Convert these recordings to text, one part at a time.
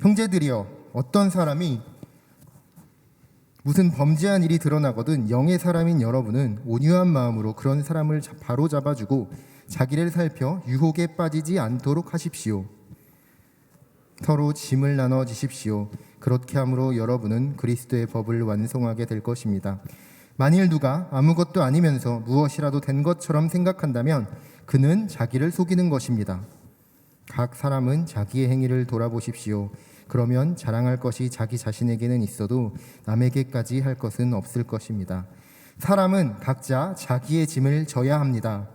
형제들이여, 어떤 사람이 무슨 범죄한 일이 드러나거든 영의 사람인 여러분은 온유한 마음으로 그런 사람을 바로 잡아주고 자기를 살펴 유혹에 빠지지 않도록 하십시오. 서로 짐을 나눠 지십시오. 그렇게 함으로 여러분은 그리스도의 법을 완성하게 될 것입니다. 만일 누가 아무것도 아니면서 무엇이라도 된 것처럼 생각한다면 그는 자기를 속이는 것입니다. 각 사람은 자기의 행위를 돌아보십시오. 그러면 자랑할 것이 자기 자신에게는 있어도 남에게까지 할 것은 없을 것입니다. 사람은 각자 자기의 짐을 져야 합니다.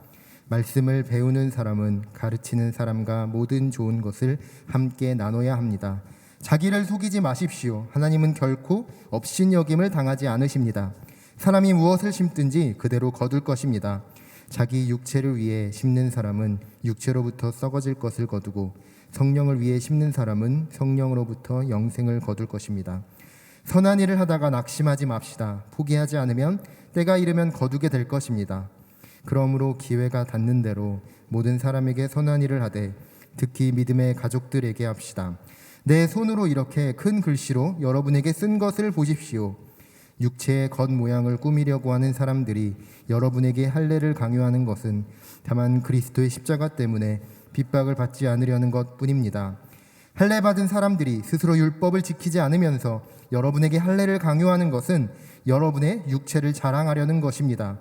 말씀을 배우는 사람은 가르치는 사람과 모든 좋은 것을 함께 나눠야 합니다. 자기를 속이지 마십시오. 하나님은 결코 업신여김을 당하지 않으십니다. 사람이 무엇을 심든지 그대로 거둘 것입니다. 자기 육체를 위해 심는 사람은 육체로부터 썩어질 것을 거두고 성령을 위해 심는 사람은 성령으로부터 영생을 거둘 것입니다. 선한 일을 하다가 낙심하지 맙시다. 포기하지 않으면 때가 이르면 거두게 될 것입니다. 그러므로 기회가 닿는 대로 모든 사람에게 선한 일을 하되 특히 믿음의 가족들에게 합시다. 내 손으로 이렇게 큰 글씨로 여러분에게 쓴 것을 보십시오. 육체의 겉모양을 꾸미려고 하는 사람들이 여러분에게 할례를 강요하는 것은 다만 그리스도의 십자가 때문에 핍박을 받지 않으려는 것뿐입니다. 할례 받은 사람들이 스스로 율법을 지키지 않으면서 여러분에게 할례를 강요하는 것은 여러분의 육체를 자랑하려는 것입니다.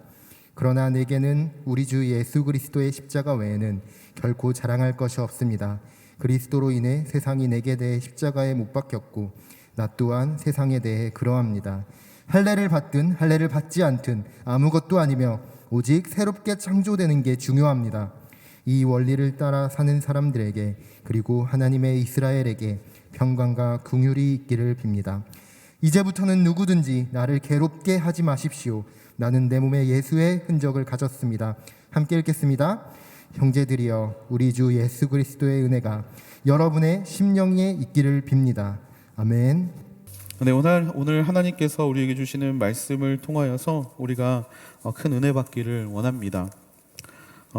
그러나 내게는 우리 주 예수 그리스도의 십자가 외에는 결코 자랑할 것이 없습니다. 그리스도로 인해 세상이 내게 대해 십자가에 못 박혔고 나 또한 세상에 대해 그러합니다. 할례를 받든 할례를 받지 않든 아무것도 아니며 오직 새롭게 창조되는 게 중요합니다. 이 원리를 따라 사는 사람들에게 그리고 하나님의 이스라엘에게 평강과 긍휼이 있기를 빕니다. 이제부터는 누구든지 나를 괴롭게 하지 마십시오. 나는 내 몸에 예수의 흔적을 가졌습니다. 함께 읽겠습니다. 형제들이여, 우리 주 예수 그리스도의 은혜가 여러분의 심령에 있기를 빕니다. 아멘. 네, 오늘 하나님께서 우리에게 주시는 말씀을 통하여서 우리가 큰 은혜 받기를 원합니다.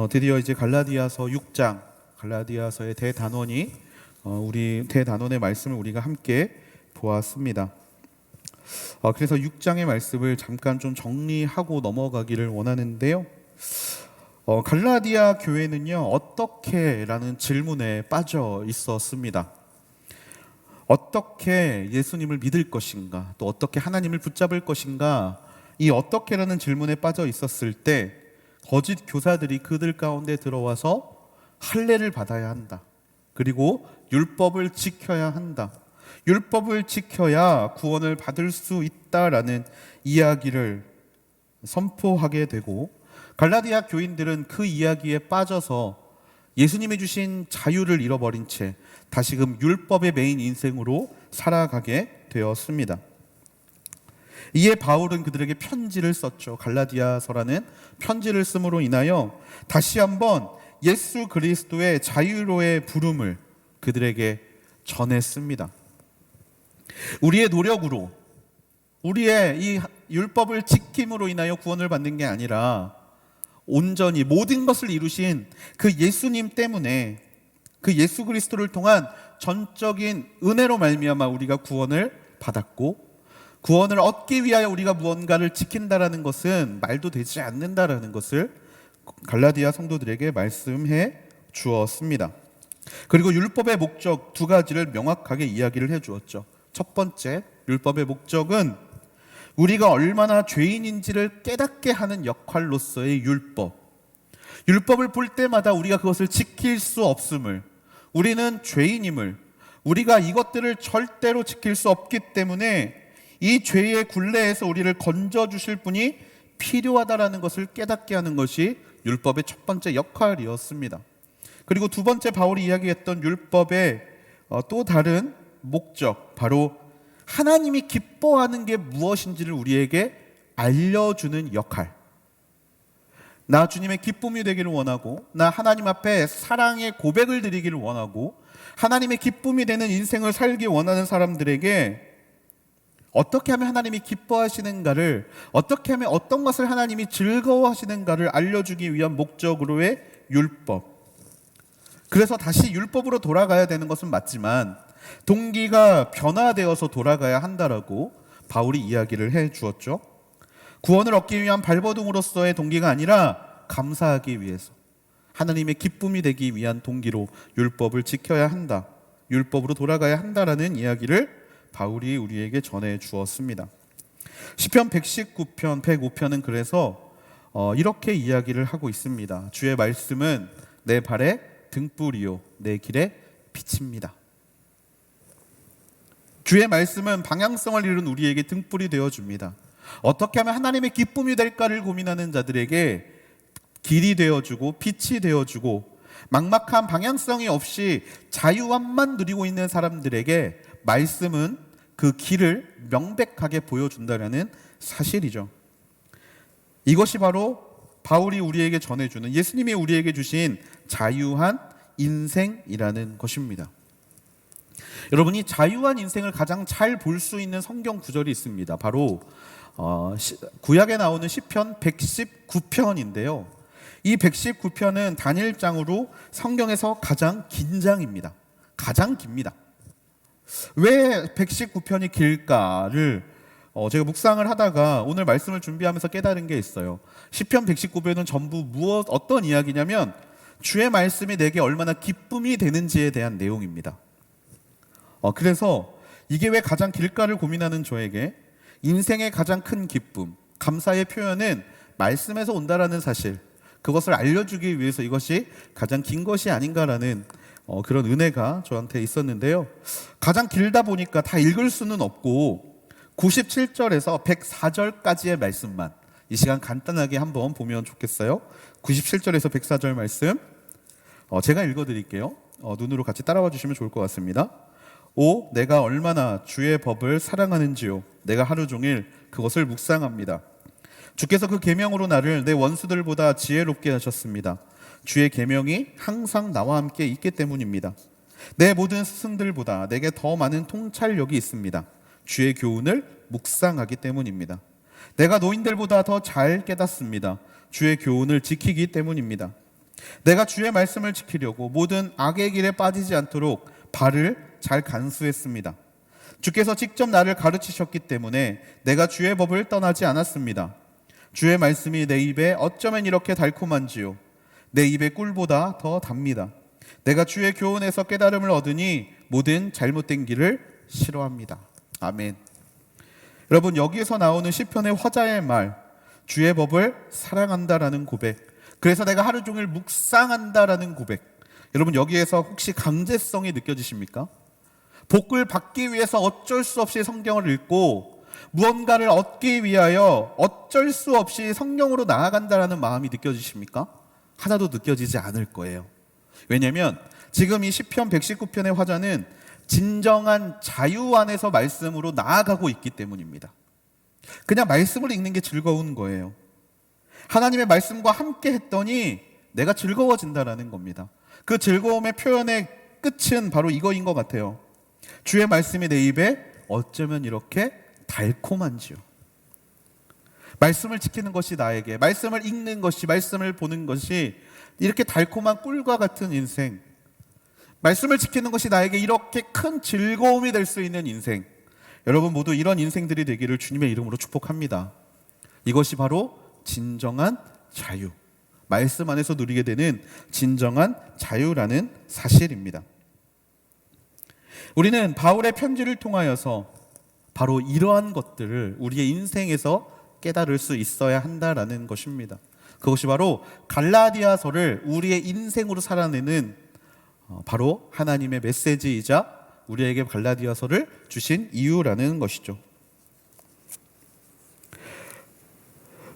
드디어 이제 갈라디아서 6장, 갈라디아서의 대단원이 우리 대단원의 말씀을 우리가 함께 보았습니다. 그래서 6장의 말씀을 잠깐 좀 정리하고 넘어가기를 원하는데요. 갈라디아 교회는요, 어떻게라는 질문에 빠져 있었습니다. 어떻게 예수님을 믿을 것인가, 또 어떻게 하나님을 붙잡을 것인가, 이 어떻게라는 질문에 빠져 있었을 때 거짓 교사들이 그들 가운데 들어와서 할례를 받아야 한다, 그리고 율법을 지켜야 한다, 율법을 지켜야 구원을 받을 수 있다라는 이야기를 선포하게 되고, 갈라디아 교인들은 그 이야기에 빠져서 예수님이 주신 자유를 잃어버린 채 다시금 율법의 메인 인생으로 살아가게 되었습니다. 이에 바울은 그들에게 편지를 썼죠. 갈라디아서라는 편지를 씀으로 인하여 다시 한번 예수 그리스도의 자유로의 부름을 그들에게 전했습니다. 우리의 노력으로, 우리의 이 율법을 지킴으로 인하여 구원을 받는 게 아니라 온전히 모든 것을 이루신 그 예수님 때문에, 그 예수 그리스도를 통한 전적인 은혜로 말미암아 우리가 구원을 받았고, 구원을 얻기 위하여 우리가 무언가를 지킨다라는 것은 말도 되지 않는다라는 것을 갈라디아 성도들에게 말씀해 주었습니다. 그리고 율법의 목적 두 가지를 명확하게 이야기를 해 주었죠. 첫 번째, 율법의 목적은 우리가 얼마나 죄인인지를 깨닫게 하는 역할로서의 율법. 율법을 볼 때마다 우리가 그것을 지킬 수 없음을, 우리는 죄인임을, 우리가 이것들을 절대로 지킬 수 없기 때문에 이 죄의 굴레에서 우리를 건져주실 분이 필요하다라는 것을 깨닫게 하는 것이 율법의 첫 번째 역할이었습니다. 그리고 두 번째, 바울이 이야기했던 율법의 또 다른 목적, 바로 하나님이 기뻐하는 게 무엇인지를 우리에게 알려주는 역할. 나 주님의 기쁨이 되기를 원하고, 나 하나님 앞에 사랑의 고백을 드리기를 원하고, 하나님의 기쁨이 되는 인생을 살기 원하는 사람들에게 어떻게 하면 하나님이 기뻐하시는가를, 어떻게 하면 어떤 것을 하나님이 즐거워하시는가를 알려주기 위한 목적으로의 율법. 그래서 다시 율법으로 돌아가야 되는 것은 맞지만 동기가 변화되어서 돌아가야 한다라고 바울이 이야기를 해 주었죠. 구원을 얻기 위한 발버둥으로서의 동기가 아니라 감사하기 위해서, 하나님의 기쁨이 되기 위한 동기로 율법을 지켜야 한다, 율법으로 돌아가야 한다라는 이야기를 바울이 우리에게 전해 주었습니다. 시편 119편, 105편은 그래서 이렇게 이야기를 하고 있습니다. 주의 말씀은 내 발의 등불이요 내 길의 빛입니다. 주의 말씀은 방향성을 잃은 우리에게 등불이 되어줍니다. 어떻게 하면 하나님의 기쁨이 될까를 고민하는 자들에게 길이 되어주고 빛이 되어주고, 막막한 방향성이 없이 자유함만 누리고 있는 사람들에게 말씀은 그 길을 명백하게 보여준다는 사실이죠. 이것이 바로 바울이 우리에게 전해주는, 예수님이 우리에게 주신 자유한 인생이라는 것입니다. 여러분이 자유한 인생을 가장 잘 볼 수 있는 성경 구절이 있습니다. 바로 구약에 나오는 시편 119편인데요. 이 119편은 단일장으로 성경에서 가장 긴 장입니다. 가장 깁니다. 왜 119편이 길까를 제가 묵상을 하다가 오늘 말씀을 준비하면서 깨달은 게 있어요. 시편 119편은 전부 어떤 이야기냐면 주의 말씀이 내게 얼마나 기쁨이 되는지에 대한 내용입니다. 그래서 이게 왜 가장 길까를 고민하는 저에게 인생의 가장 큰 기쁨, 감사의 표현은 말씀에서 온다라는 사실, 그것을 알려주기 위해서 이것이 가장 긴 것이 아닌가라는 그런 은혜가 저한테 있었는데요. 가장 길다 보니까 다 읽을 수는 없고 97절에서 104절까지의 말씀만 이 시간 간단하게 한번 보면 좋겠어요. 97절에서 104절 말씀 제가 읽어드릴게요. 눈으로 같이 따라와 주시면 좋을 것 같습니다. 오, 내가 얼마나 주의 법을 사랑하는지요. 내가 하루 종일 그것을 묵상합니다. 주께서 그 계명으로 나를 내 원수들보다 지혜롭게 하셨습니다. 주의 계명이 항상 나와 함께 있기 때문입니다. 내 모든 스승들보다 내게 더 많은 통찰력이 있습니다. 주의 교훈을 묵상하기 때문입니다. 내가 노인들보다 더 잘 깨닫습니다. 주의 교훈을 지키기 때문입니다. 내가 주의 말씀을 지키려고 모든 악의 길에 빠지지 않도록 발을 잘 간수했습니다. 주께서 직접 나를 가르치셨기 때문에 내가 주의 법을 떠나지 않았습니다. 주의 말씀이 내 입에 어쩌면 이렇게 달콤한지요. 내 입의 꿀보다 더 답니다. 내가 주의 교훈에서 깨달음을 얻으니 모든 잘못된 길을 싫어합니다. 아멘. 여러분, 여기에서 나오는 시편의 화자의 말, 주의 법을 사랑한다라는 고백, 그래서 내가 하루 종일 묵상한다라는 고백, 여러분 여기에서 혹시 강제성이 느껴지십니까? 복을 받기 위해서 어쩔 수 없이 성경을 읽고 무언가를 얻기 위하여 어쩔 수 없이 성경으로 나아간다라는 마음이 느껴지십니까? 하나도 느껴지지 않을 거예요. 왜냐하면 지금 이 시편 119편의 화자는 진정한 자유 안에서 말씀으로 나아가고 있기 때문입니다. 그냥 말씀을 읽는 게 즐거운 거예요. 하나님의 말씀과 함께 했더니 내가 즐거워진다라는 겁니다. 그 즐거움의 표현의 끝은 바로 이거인 것 같아요. 주의 말씀이 내 입에 어쩌면 이렇게 달콤한지요. 말씀을 지키는 것이 나에게, 말씀을 읽는 것이, 말씀을 보는 것이 이렇게 달콤한 꿀과 같은 인생, 말씀을 지키는 것이 나에게 이렇게 큰 즐거움이 될 수 있는 인생, 여러분 모두 이런 인생들이 되기를 주님의 이름으로 축복합니다. 이것이 바로 진정한 자유, 말씀 안에서 누리게 되는 진정한 자유라는 사실입니다. 우리는 바울의 편지를 통하여서 바로 이러한 것들을 우리의 인생에서 깨달을 수 있어야 한다라는 것입니다. 그것이 바로 갈라디아서를 우리의 인생으로 살아내는 바로 하나님의 메시지이자 우리에게 갈라디아서를 주신 이유라는 것이죠.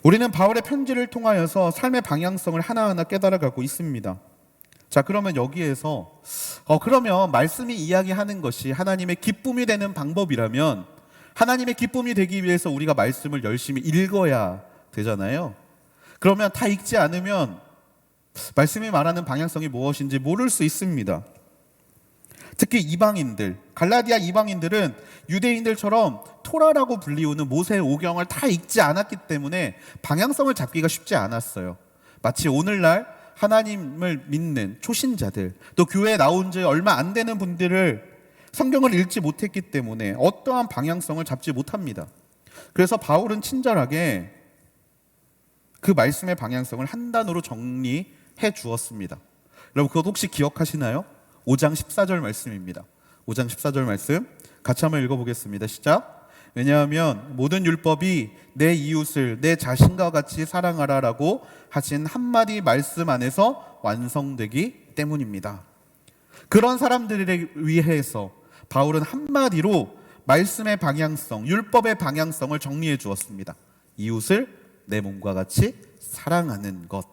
우리는 바울의 편지를 통하여서 삶의 방향성을 하나하나 깨달아가고 있습니다. 자, 그러면 여기에서 그러면 말씀이 이야기하는 것이 하나님의 기쁨이 되는 방법이라면 하나님의 기쁨이 되기 위해서 우리가 말씀을 열심히 읽어야 되잖아요. 그러면 다 읽지 않으면 말씀이 말하는 방향성이 무엇인지 모를 수 있습니다. 특히 이방인들, 갈라디아 이방인들은 유대인들처럼 토라라고 불리우는 모세 오경을 다 읽지 않았기 때문에 방향성을 잡기가 쉽지 않았어요. 마치 오늘날 하나님을 믿는 초신자들, 또 교회에 나온 지 얼마 안 되는 분들을 성경을 읽지 못했기 때문에 어떠한 방향성을 잡지 못합니다. 그래서 바울은 친절하게 그 말씀의 방향성을 한 단어로 정리해 주었습니다. 여러분 그것 혹시 기억하시나요? 5장 14절 말씀입니다. 5장 14절 말씀 같이 한번 읽어보겠습니다. 시작. 왜냐하면 모든 율법이 내 이웃을 내 자신과 같이 사랑하라라고 하신 한마디 말씀 안에서 완성되기 때문입니다. 그런 사람들을 위해서 바울은 한마디로 말씀의 방향성, 율법의 방향성을 정리해 주었습니다. 이웃을 내 몸과 같이 사랑하는 것.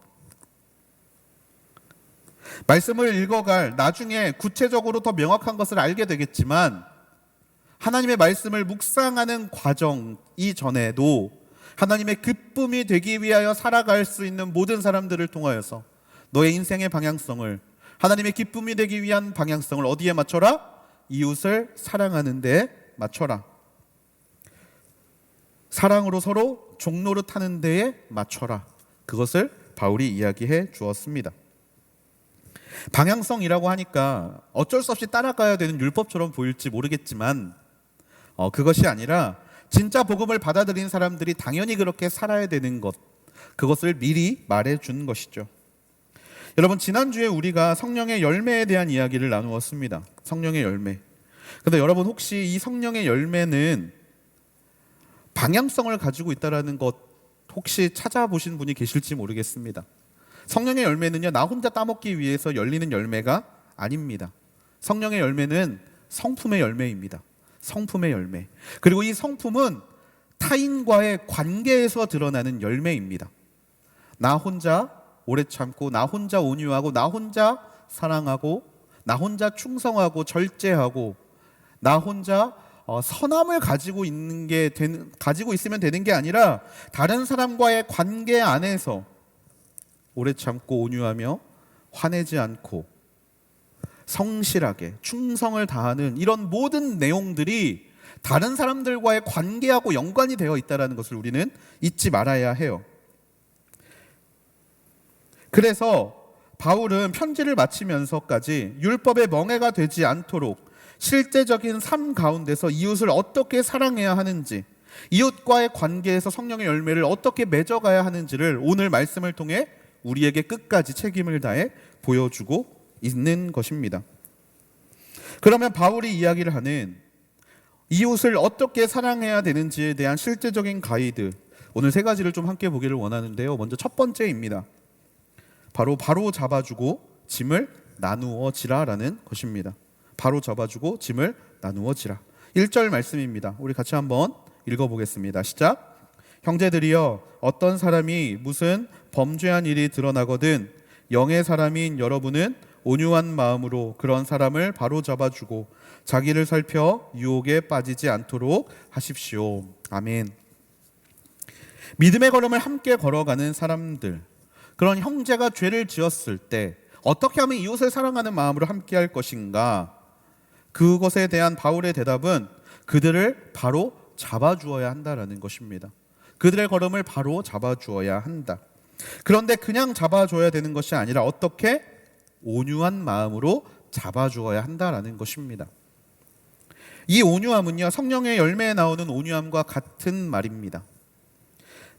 말씀을 읽어갈 나중에 구체적으로 더 명확한 것을 알게 되겠지만 하나님의 말씀을 묵상하는 과정 이전에도 하나님의 기쁨이 되기 위하여 살아갈 수 있는 모든 사람들을 통하여서 너의 인생의 방향성을, 하나님의 기쁨이 되기 위한 방향성을 어디에 맞춰라? 이웃을 사랑하는 데에 맞춰라. 사랑으로 서로 종노릇하는 데에 맞춰라. 그것을 바울이 이야기해 주었습니다. 방향성이라고 하니까 어쩔 수 없이 따라가야 되는 율법처럼 보일지 모르겠지만 그것이 아니라 진짜 복음을 받아들인 사람들이 당연히 그렇게 살아야 되는 것, 그것을 미리 말해 준 것이죠. 여러분 지난주에 우리가 성령의 열매에 대한 이야기를 나누었습니다. 성령의 열매. 그런데 여러분 혹시 이 성령의 열매는 방향성을 가지고 있다는 것 혹시 찾아보신 분이 계실지 모르겠습니다. 성령의 열매는요, 나 혼자 따먹기 위해서 열리는 열매가 아닙니다. 성령의 열매는 성품의 열매입니다. 성품의 열매. 그리고 이 성품은 타인과의 관계에서 드러나는 열매입니다. 나 혼자 오래 참고, 나 혼자 온유하고, 나 혼자 사랑하고, 나 혼자 충성하고 절제하고, 나 혼자 선함을 가지고 있으면 되는 게 아니라 다른 사람과의 관계 안에서 오래 참고 온유하며 화내지 않고 성실하게 충성을 다하는 이런 모든 내용들이 다른 사람들과의 관계하고 연관이 되어 있다는 것을 우리는 잊지 말아야 해요. 그래서 바울은 편지를 마치면서까지 율법의 멍해가 되지 않도록 실제적인 삶 가운데서 이웃을 어떻게 사랑해야 하는지, 이웃과의 관계에서 성령의 열매를 어떻게 맺어가야 하는지를 오늘 말씀을 통해 우리에게 끝까지 책임을 다해 보여주고 있는 것입니다. 그러면 바울이 이야기를 하는 이웃을 어떻게 사랑해야 되는지에 대한 실제적인 가이드, 오늘 세 가지를 좀 함께 보기를 원하는데요. 먼저 첫 번째입니다. 바로 잡아주고 짐을 나누어 지라라는 것입니다. 바로 잡아주고 짐을 나누어 지라. 1절 말씀입니다. 우리 같이 한번 읽어보겠습니다. 시작. 형제들이여, 어떤 사람이 무슨 범죄한 일이 드러나거든 영의 사람인 여러분은 온유한 마음으로 그런 사람을 바로 잡아주고 자기를 살펴 유혹에 빠지지 않도록 하십시오. 아멘. 믿음의 걸음을 함께 걸어가는 사람들, 그런 형제가 죄를 지었을 때 어떻게 하면 이웃을 사랑하는 마음으로 함께 할 것인가? 그것에 대한 바울의 대답은 그들을 바로 잡아주어야 한다라는 것입니다. 그들의 걸음을 바로 잡아주어야 한다. 그런데 그냥 잡아줘야 되는 것이 아니라 어떻게? 온유한 마음으로 잡아주어야 한다라는 것입니다. 이 온유함은요, 성령의 열매에 나오는 온유함과 같은 말입니다.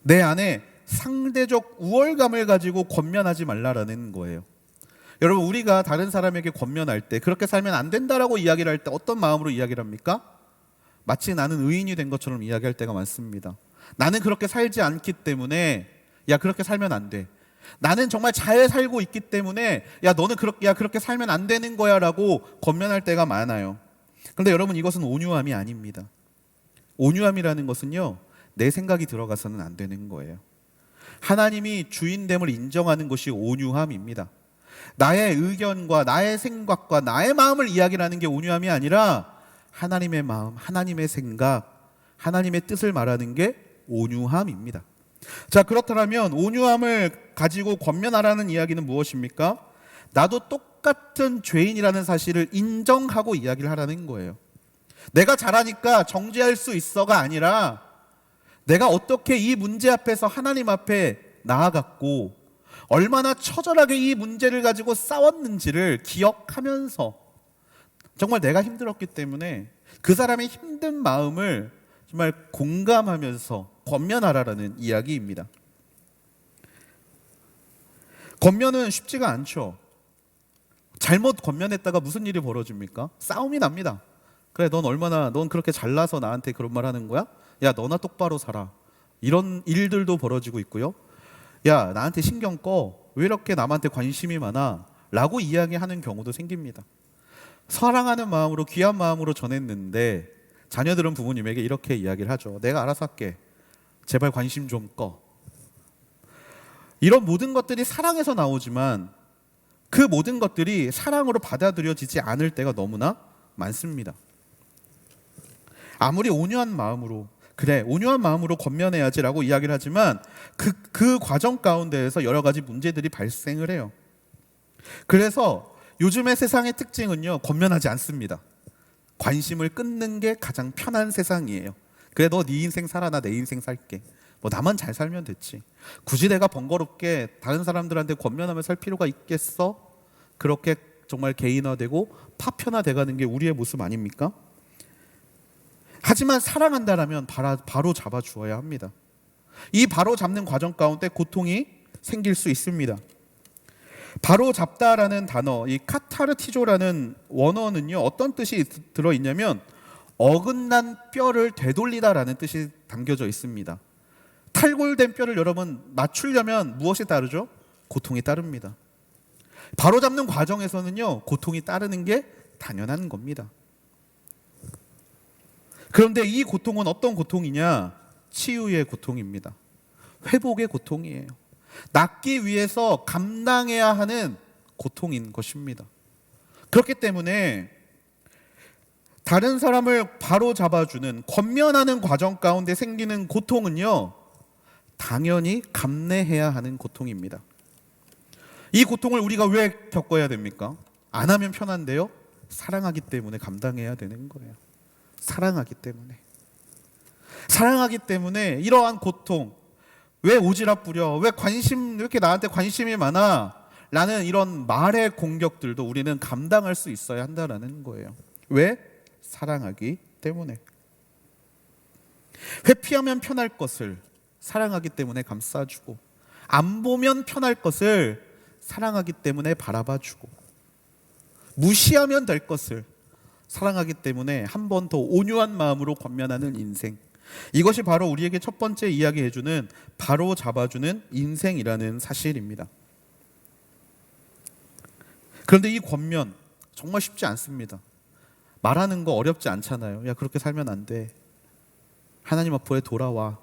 내 안에 상대적 우월감을 가지고 권면하지 말라라는 거예요. 여러분, 우리가 다른 사람에게 권면할 때, 그렇게 살면 안 된다라고 이야기를 할 때 어떤 마음으로 이야기를 합니까? 마치 나는 의인이 된 것처럼 이야기할 때가 많습니다. 나는 그렇게 살지 않기 때문에 야, 그렇게 살면 안 돼. 나는 정말 잘 살고 있기 때문에 야, 너는 그렇게 살면 안 되는 거야 라고 권면할 때가 많아요. 그런데 여러분, 이것은 온유함이 아닙니다. 온유함이라는 것은요, 내 생각이 들어가서는 안 되는 거예요. 하나님이 주인됨을 인정하는 것이 온유함입니다. 나의 의견과 나의 생각과 나의 마음을 이야기하는 게 온유함이 아니라 하나님의 마음, 하나님의 생각, 하나님의 뜻을 말하는 게 온유함입니다. 자, 그렇다면 온유함을 가지고 권면하라는 이야기는 무엇입니까? 나도 똑같은 죄인이라는 사실을 인정하고 이야기를 하라는 거예요. 내가 잘하니까 정죄할 수 있어가 아니라 내가 어떻게 이 문제 앞에서 하나님 앞에 나아갔고 얼마나 처절하게 이 문제를 가지고 싸웠는지를 기억하면서 정말 내가 힘들었기 때문에 그 사람의 힘든 마음을 정말 공감하면서 권면하라라는 이야기입니다. 권면은 쉽지가 않죠. 잘못 권면했다가 무슨 일이 벌어집니까? 싸움이 납니다. 그래, 넌 그렇게 잘나서 나한테 그런 말 하는 거야? 야, 너나 똑바로 살아. 이런 일들도 벌어지고 있고요. 야, 나한테 신경 꺼. 왜 이렇게 남한테 관심이 많아? 라고 이야기하는 경우도 생깁니다. 사랑하는 마음으로, 귀한 마음으로 전했는데 자녀들은 부모님에게 이렇게 이야기를 하죠. 내가 알아서 할게. 제발 관심 좀 꺼. 이런 모든 것들이 사랑에서 나오지만 그 모든 것들이 사랑으로 받아들여지지 않을 때가 너무나 많습니다. 아무리 온유한 마음으로, 그래, 온유한 마음으로 권면해야지라고 이야기를 하지만 그 과정 가운데에서 여러 가지 문제들이 발생을 해요. 그래서 요즘의 세상의 특징은요, 권면하지 않습니다. 관심을 끊는 게 가장 편한 세상이에요. 그래, 너 네 인생 살아, 나 내 인생 살게. 뭐 나만 잘 살면 됐지. 굳이 내가 번거롭게 다른 사람들한테 권면하며 살 필요가 있겠어? 그렇게 정말 개인화되고 파편화돼가는 게 우리의 모습 아닙니까? 하지만 사랑한다라면 바로 잡아주어야 합니다. 이 바로 잡는 과정 가운데 고통이 생길 수 있습니다. 바로 잡다라는 단어, 이 카타르티조라는 원어는요, 어떤 뜻이 들어있냐면 어긋난 뼈를 되돌리다라는 뜻이 담겨져 있습니다. 탈골된 뼈를 여러분 맞추려면 무엇이 따르죠? 고통이 따릅니다. 바로 잡는 과정에서는요, 고통이 따르는 게 당연한 겁니다. 그런데 이 고통은 어떤 고통이냐? 치유의 고통입니다. 회복의 고통이에요. 낫기 위해서 감당해야 하는 고통인 것입니다. 그렇기 때문에 다른 사람을 바로 잡아주는, 권면하는 과정 가운데 생기는 고통은요, 당연히 감내해야 하는 고통입니다. 이 고통을 우리가 왜 겪어야 됩니까? 안 하면 편한데요, 사랑하기 때문에 감당해야 되는 거예요. 사랑하기 때문에 이러한 고통, 왜 오지랖 부려, 왜 이렇게 나한테 관심이 많아? 라는 이런 말의 공격들도 우리는 감당할 수 있어야 한다는 거예요. 왜? 사랑하기 때문에. 회피하면 편할 것을 사랑하기 때문에 감싸주고, 안 보면 편할 것을 사랑하기 때문에 바라봐주고, 무시하면 될 것을 사랑하기 때문에 한 번 더 온유한 마음으로 권면하는 인생. 이것이 바로 우리에게 첫 번째 이야기해주는 바로 잡아주는 인생이라는 사실입니다. 그런데 이 권면 정말 쉽지 않습니다. 말하는 거 어렵지 않잖아요. 야, 그렇게 살면 안 돼. 하나님 앞에 돌아와.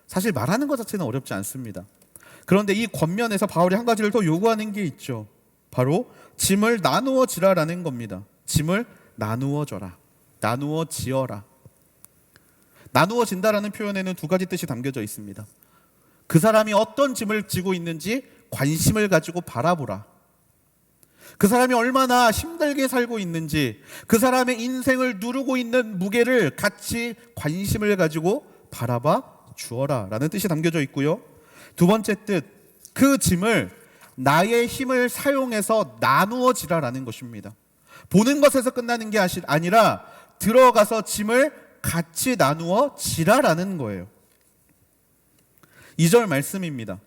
사실 말하는 것 자체는 어렵지 않습니다. 그런데 이 권면에서 바울이 한 가지를 더 요구하는 게 있죠. 바로 짐을 나누어 지라라는 겁니다. 짐을 나누어 져라. 나누어 지어라. 나누어 진다라는 표현에는 두 가지 뜻이 담겨져 있습니다. 그 사람이 어떤 짐을 지고 있는지 관심을 가지고 바라보라. 그 사람이 얼마나 힘들게 살고 있는지, 그 사람의 인생을 누르고 있는 무게를 같이 관심을 가지고 바라봐 주어라 라는 뜻이 담겨져 있고요. 두 번째 뜻, 그 짐을 나의 힘을 사용해서 나누어 지라라는 것입니다. 보는 것에서 끝나는 게 아니라 들어가서 짐을 같이 나누어 지라라는 거예요. 2절 말씀입니다.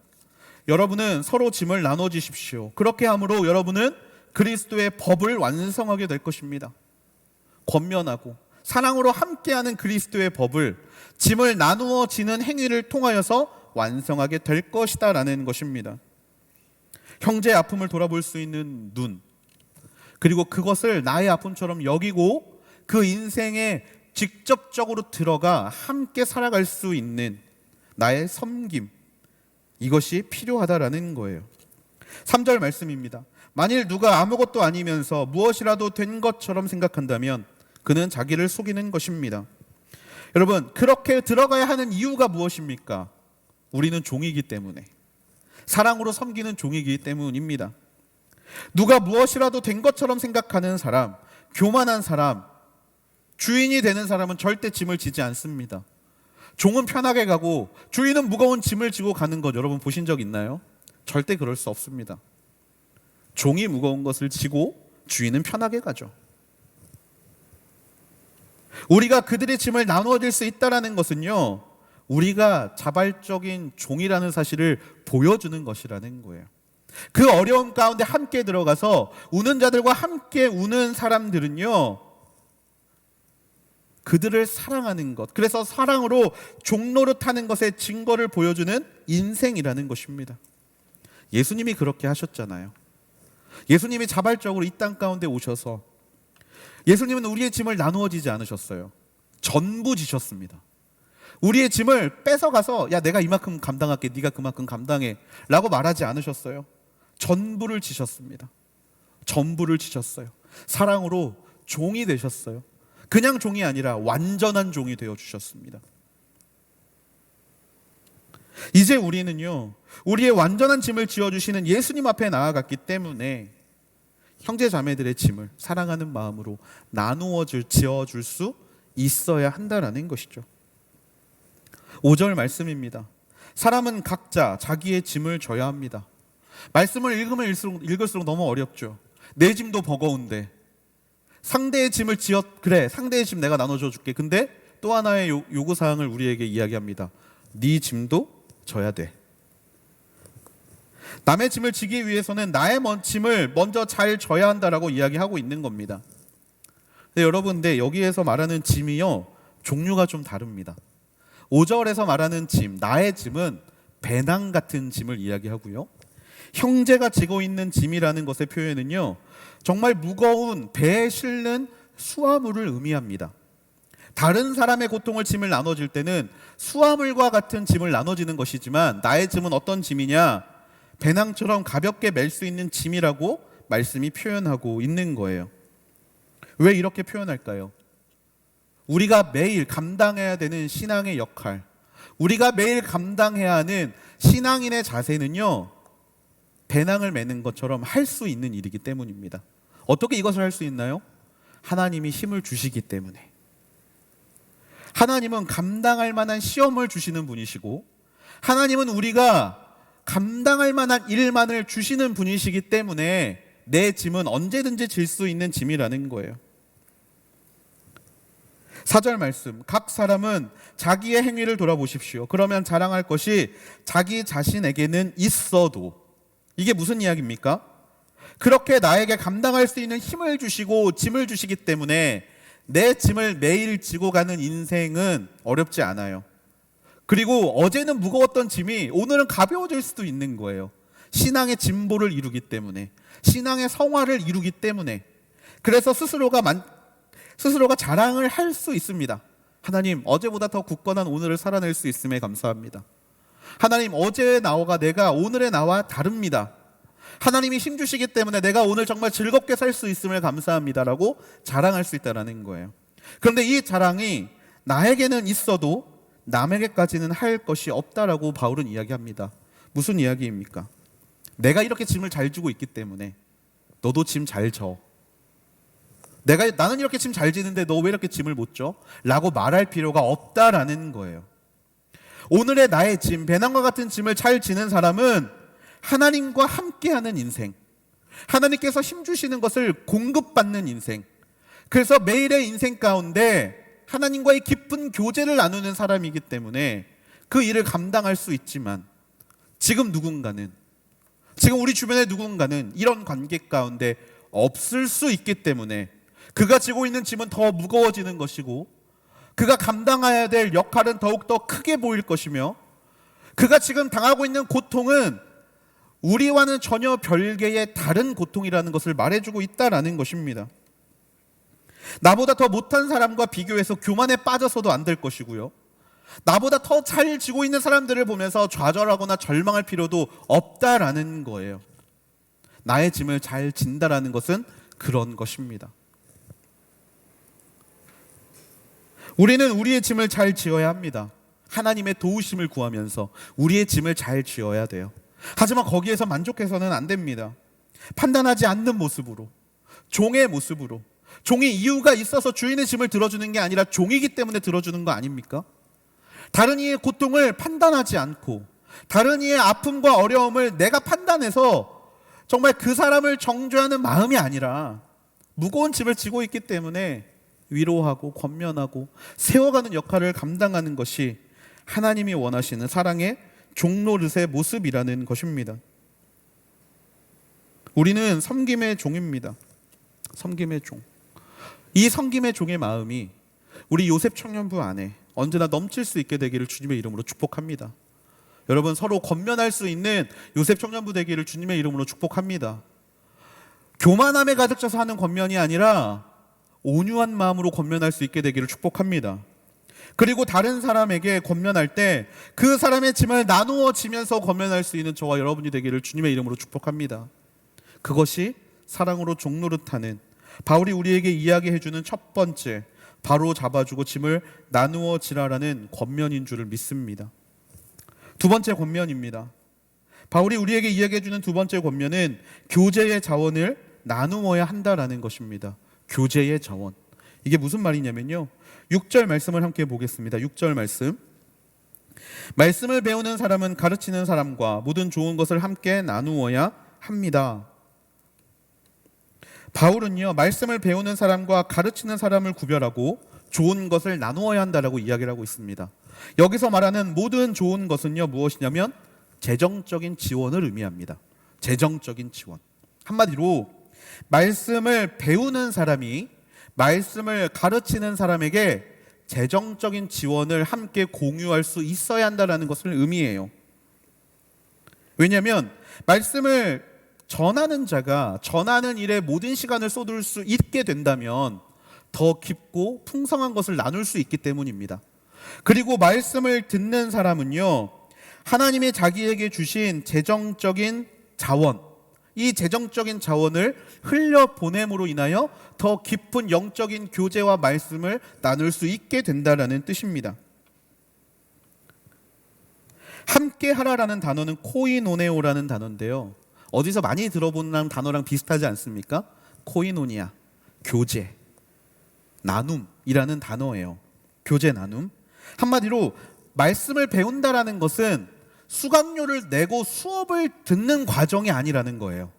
여러분은 서로 짐을 나눠 주십시오. 그렇게 함으로 여러분은 그리스도의 법을 완성하게 될 것입니다. 권면하고 사랑으로 함께하는 그리스도의 법을 짐을 나누어 지는 행위를 통하여서 완성하게 될 것이다 라는 것입니다. 형제의 아픔을 돌아볼 수 있는 눈, 그리고 그것을 나의 아픔처럼 여기고 그 인생에 직접적으로 들어가 함께 살아갈 수 있는 나의 섬김, 이것이 필요하다라는 거예요. 3절 말씀입니다. 만일 누가 아무것도 아니면서 무엇이라도 된 것처럼 생각한다면 그는 자기를 속이는 것입니다. 여러분, 그렇게 들어가야 하는 이유가 무엇입니까? 우리는 종이기 때문에, 사랑으로 섬기는 종이기 때문입니다. 누가 무엇이라도 된 것처럼 생각하는 사람, 교만한 사람, 주인이 되는 사람은 절대 짐을 지지 않습니다. 종은 편하게 가고 주인은 무거운 짐을 지고 가는 것 여러분 보신 적 있나요? 절대 그럴 수 없습니다. 종이 무거운 것을 지고 주인은 편하게 가죠. 우리가 그들의 짐을 나누어 질 수 있다는 것은요, 우리가 자발적인 종이라는 사실을 보여주는 것이라는 거예요. 그 어려움 가운데 함께 들어가서 우는 자들과 함께 우는 사람들은요, 그들을 사랑하는 것, 그래서 사랑으로 종노릇하는 것의 증거를 보여주는 인생이라는 것입니다. 예수님이 그렇게 하셨잖아요. 예수님이 자발적으로 이 땅 가운데 오셔서 예수님은 우리의 짐을 나누어 지지 않으셨어요. 전부 지셨습니다. 우리의 짐을 뺏어가서 야 내가 이만큼 감당할게, 네가 그만큼 감당해 라고 말하지 않으셨어요. 전부를 지셨습니다. 전부를 지셨어요. 사랑으로 종이 되셨어요. 그냥 종이 아니라 완전한 종이 되어주셨습니다. 이제 우리는요, 우리의 완전한 짐을 지어주시는 예수님 앞에 나아갔기 때문에 형제 자매들의 짐을 사랑하는 마음으로 나누어 지어줄 수 있어야 한다라는 것이죠. 5절 말씀입니다. 사람은 각자 자기의 짐을 져야 합니다. 말씀을 읽으면 읽을수록 너무 어렵죠. 내 짐도 버거운데 상대의 짐을 그래 상대의 짐 내가 나눠줘 줄게. 근데 또 하나의 요구사항을 우리에게 이야기합니다. 네 짐도 져야 돼. 남의 짐을 지기 위해서는 나의 짐을 먼저 잘 져야 한다라고 이야기하고 있는 겁니다. 근데 여러분, 여기에서 말하는 짐이요, 종류가 좀 다릅니다. 5절에서 말하는 짐, 나의 짐은 배낭 같은 짐을 이야기하고요, 형제가 지고 있는 짐이라는 것의 표현은요, 정말 무거운 배에 실는 수화물을 의미합니다. 다른 사람의 고통을 짐을 나눠질 때는 수화물과 같은 짐을 나눠지는 것이지만, 나의 짐은 어떤 짐이냐? 배낭처럼 가볍게 멜 수 있는 짐이라고 말씀이 표현하고 있는 거예요. 왜 이렇게 표현할까요? 우리가 매일 감당해야 되는 신앙의 역할, 우리가 매일 감당해야 하는 신앙인의 자세는요, 배낭을 메는 것처럼 할 수 있는 일이기 때문입니다. 어떻게 이것을 할 수 있나요? 하나님이 힘을 주시기 때문에. 하나님은 감당할 만한 시험을 주시는 분이시고, 하나님은 우리가 감당할 만한 일만을 주시는 분이시기 때문에 내 짐은 언제든지 질 수 있는 짐이라는 거예요. 4절 말씀, 각 사람은 자기의 행위를 돌아보십시오. 그러면 자랑할 것이 자기 자신에게는 있어도. 이게 무슨 이야기입니까? 그렇게 나에게 감당할 수 있는 힘을 주시고 짐을 주시기 때문에 내 짐을 매일 지고 가는 인생은 어렵지 않아요. 그리고 어제는 무거웠던 짐이 오늘은 가벼워질 수도 있는 거예요. 신앙의 진보를 이루기 때문에, 신앙의 성화를 이루기 때문에. 그래서 스스로가 자랑을 할 수 있습니다. 하나님, 어제보다 더 굳건한 오늘을 살아낼 수 있음에 감사합니다. 하나님, 어제의 나와 내가 오늘의 나와 다릅니다. 하나님이 힘 주시기 때문에 내가 오늘 정말 즐겁게 살 수 있음을 감사합니다라고 자랑할 수 있다는 거예요. 그런데 이 자랑이 나에게는 있어도 남에게까지는 할 것이 없다라고 바울은 이야기합니다. 무슨 이야기입니까? 내가 이렇게 짐을 잘 지고 있기 때문에 너도 짐 잘 져. 나는 이렇게 짐 잘 지는데 너 왜 이렇게 짐을 못 져? 라고 말할 필요가 없다라는 거예요. 오늘의 나의 짐, 배낭과 같은 짐을 잘 지는 사람은 하나님과 함께하는 인생, 하나님께서 힘 주시는 것을 공급받는 인생, 그래서 매일의 인생 가운데 하나님과의 깊은 교제를 나누는 사람이기 때문에 그 일을 감당할 수 있지만, 지금 우리 주변의 누군가는 이런 관계 가운데 없을 수 있기 때문에 그가 지고 있는 짐은 더 무거워지는 것이고, 그가 감당해야 될 역할은 더욱더 크게 보일 것이며, 그가 지금 당하고 있는 고통은 우리와는 전혀 별개의 다른 고통이라는 것을 말해주고 있다라는 것입니다. 나보다 더 못한 사람과 비교해서 교만에 빠져서도 안 될 것이고요, 나보다 더 잘 지고 있는 사람들을 보면서 좌절하거나 절망할 필요도 없다라는 거예요. 나의 짐을 잘 진다라는 것은 그런 것입니다. 우리는 우리의 짐을 잘 지어야 합니다. 하나님의 도우심을 구하면서 우리의 짐을 잘 지어야 돼요. 하지만 거기에서 만족해서는 안 됩니다. 판단하지 않는 모습으로, 종의 모습으로, 종이 이유가 있어서 주인의 짐을 들어주는 게 아니라 종이기 때문에 들어주는 거 아닙니까? 다른 이의 고통을 판단하지 않고 다른 이의 아픔과 어려움을 내가 판단해서 정말 그 사람을 정죄하는 마음이 아니라 무거운 짐을 지고 있기 때문에 위로하고 권면하고 세워가는 역할을 감당하는 것이 하나님이 원하시는 사랑의 종노릇의 모습이라는 것입니다. 우리는 섬김의 종입니다. 섬김의 종. 이 섬김의 종의 마음이 우리 요셉 청년부 안에 언제나 넘칠 수 있게 되기를 주님의 이름으로 축복합니다. 여러분, 서로 권면할 수 있는 요셉 청년부 되기를 주님의 이름으로 축복합니다. 교만함에 가득 차서 하는 권면이 아니라 온유한 마음으로 권면할 수 있게 되기를 축복합니다. 그리고 다른 사람에게 권면할 때 그 사람의 짐을 나누어 지면서 권면할 수 있는 저와 여러분이 되기를 주님의 이름으로 축복합니다. 그것이 사랑으로 종노릇하는, 바울이 우리에게 이야기해주는 첫 번째, 바로 잡아주고 짐을 나누어 지라라는 권면인 줄을 믿습니다. 두 번째 권면입니다. 바울이 우리에게 이야기해주는 두 번째 권면은 교제의 자원을 나누어야 한다라는 것입니다. 교제의 자원. 이게 무슨 말이냐면요, 6절 말씀을 함께 보겠습니다. 6절 말씀. 말씀을 배우는 사람은 가르치는 사람과 모든 좋은 것을 함께 나누어야 합니다. 바울은요, 말씀을 배우는 사람과 가르치는 사람을 구별하고 좋은 것을 나누어야 한다라고 이야기를 하고 있습니다. 여기서 말하는 모든 좋은 것은요, 무엇이냐면 재정적인 지원을 의미합니다. 재정적인 지원. 한마디로 말씀을 배우는 사람이 말씀을 가르치는 사람에게 재정적인 지원을 함께 공유할 수 있어야 한다는 것을 의미해요. 왜냐하면 말씀을 전하는 자가 전하는 일에 모든 시간을 쏟을 수 있게 된다면 더 깊고 풍성한 것을 나눌 수 있기 때문입니다. 그리고 말씀을 듣는 사람은요, 하나님이 자기에게 주신 재정적인 자원, 이 재정적인 자원을 흘려보냄으로 인하여 더 깊은 영적인 교제와 말씀을 나눌 수 있게 된다는 뜻입니다. 함께 하라라는 단어는 코이노네오라는 단어인데요, 어디서 많이 들어본 단어랑 비슷하지 않습니까? 코이노니아, 교제, 나눔이라는 단어예요. 교제, 나눔. 한마디로 말씀을 배운다라는 것은 수강료를 내고 수업을 듣는 과정이 아니라는 거예요.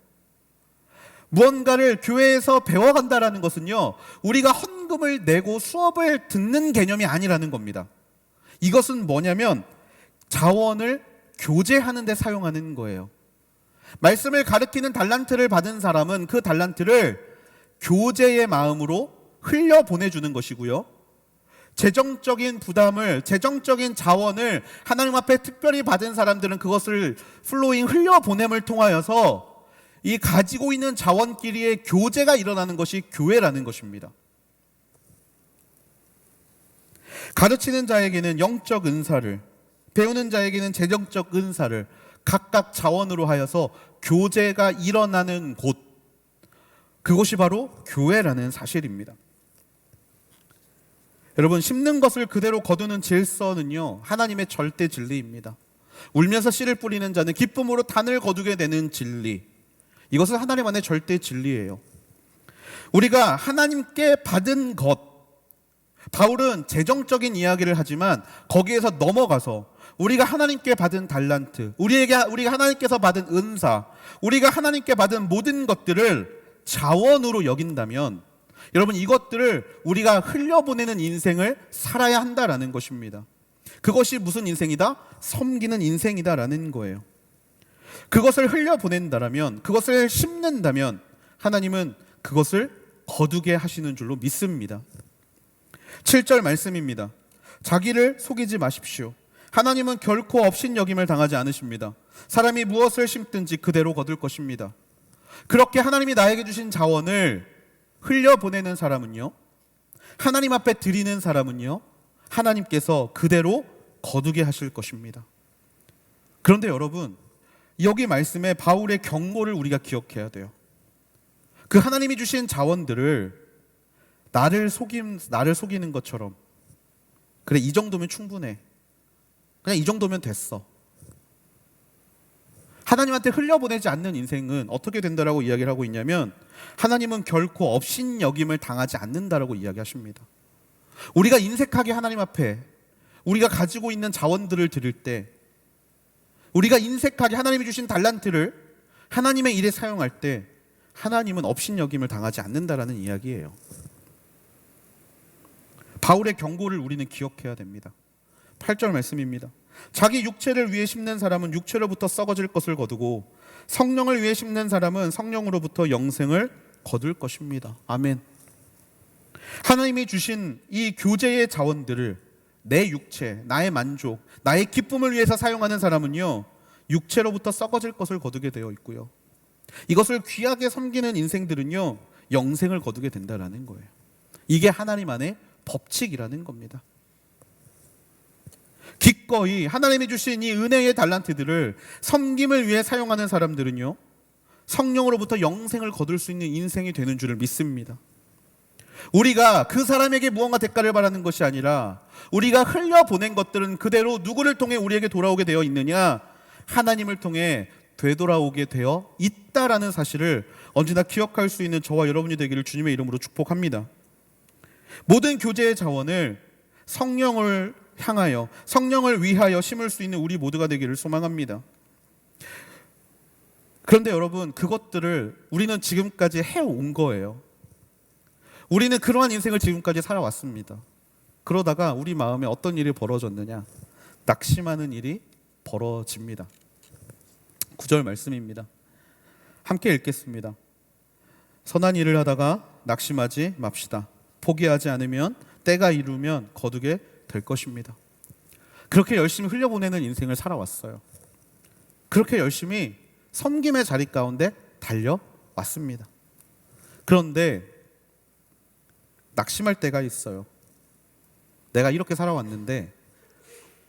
무언가를 교회에서 배워간다라는 것은요, 우리가 헌금을 내고 수업을 듣는 개념이 아니라는 겁니다. 이것은 뭐냐면 자원을 교제하는 데 사용하는 거예요. 말씀을 가르치는 달란트를 받은 사람은 그 달란트를 교제의 마음으로 흘려보내주는 것이고요, 재정적인 부담을, 재정적인 자원을 하나님 앞에 특별히 받은 사람들은 그것을 플로잉 흘려보냄을 통하여서 이 가지고 있는 자원끼리의 교제가 일어나는 것이 교회라는 것입니다. 가르치는 자에게는 영적 은사를, 배우는 자에게는 재정적 은사를 각각 자원으로 하여서 교제가 일어나는 곳, 그곳이 바로 교회라는 사실입니다. 여러분, 심는 것을 그대로 거두는 질서는요, 하나님의 절대 진리입니다. 울면서 씨를 뿌리는 자는 기쁨으로 단을 거두게 되는 진리, 이것은 하나님 안의 절대 진리예요. 우리가 하나님께 받은 것, 바울은 재정적인 이야기를 하지만 거기에서 넘어가서 우리가 하나님께 받은 달란트, 우리가 하나님께서 받은 은사, 우리가 하나님께 받은 모든 것들을 자원으로 여긴다면, 여러분, 이것들을 우리가 흘려보내는 인생을 살아야 한다라는 것입니다. 그것이 무슨 인생이다? 섬기는 인생이다라는 거예요. 그것을 흘려보낸다라면, 그것을 심는다면 하나님은 그것을 거두게 하시는 줄로 믿습니다. 7절 말씀입니다. 자기를 속이지 마십시오. 하나님은 결코 업신여김을 당하지 않으십니다. 사람이 무엇을 심든지 그대로 거둘 것입니다. 그렇게 하나님이 나에게 주신 자원을 흘려보내는 사람은요, 하나님 앞에 드리는 사람은요, 하나님께서 그대로 거두게 하실 것입니다. 그런데 여러분, 여기 말씀에 바울의 경고를 우리가 기억해야 돼요. 그 하나님이 주신 자원들을 나를 속이는 것처럼, 그래, 이 정도면 충분해, 그냥 이 정도면 됐어, 하나님한테 흘려보내지 않는 인생은 어떻게 된다라고 이야기를 하고 있냐면, 하나님은 결코 업신여김을 당하지 않는다라고 이야기하십니다. 우리가 인색하게 하나님 앞에 우리가 가지고 있는 자원들을 드릴 때 우리가 인색하게 하나님이 주신 달란트를 하나님의 일에 사용할 때 하나님은 업신여김을 당하지 않는다라는 이야기예요. 바울의 경고를 우리는 기억해야 됩니다. 8절 말씀입니다. 자기 육체를 위해 심는 사람은 육체로부터 썩어질 것을 거두고 성령을 위해 심는 사람은 성령으로부터 영생을 거둘 것입니다. 아멘. 하나님이 주신 이 교제의 자원들을 내 육체, 나의 만족, 나의 기쁨을 위해서 사용하는 사람은요, 육체로부터 썩어질 것을 거두게 되어 있고요, 이것을 귀하게 섬기는 인생들은요, 영생을 거두게 된다라는 거예요. 이게 하나님 안의 법칙이라는 겁니다. 기꺼이 하나님이 주신 이 은혜의 달란트들을 섬김을 위해 사용하는 사람들은요, 성령으로부터 영생을 거둘 수 있는 인생이 되는 줄을 믿습니다. 우리가 그 사람에게 무언가 대가를 바라는 것이 아니라 우리가 흘려보낸 것들은 그대로 누구를 통해 우리에게 돌아오게 되어 있느냐? 하나님을 통해 되돌아오게 되어 있다라는 사실을 언제나 기억할 수 있는 저와 여러분이 되기를 주님의 이름으로 축복합니다. 모든 교제의 자원을 성령을 향하여, 성령을 위하여 심을 수 있는 우리 모두가 되기를 소망합니다. 그런데 여러분, 그것들을 우리는 지금까지 해온 거예요. 우리는 그러한 인생을 지금까지 살아왔습니다. 그러다가 우리 마음에 어떤 일이 벌어졌느냐? 낙심하는 일이 벌어집니다. 9절 말씀입니다. 함께 읽겠습니다. 선한 일을 하다가 낙심하지 맙시다. 포기하지 않으면 때가 이르면 거두게 될 것입니다. 그렇게 열심히 흘려보내는 인생을 살아왔어요. 그렇게 열심히 섬김의 자리 가운데 달려왔습니다. 그런데 낙심할 때가 있어요. 내가 이렇게 살아왔는데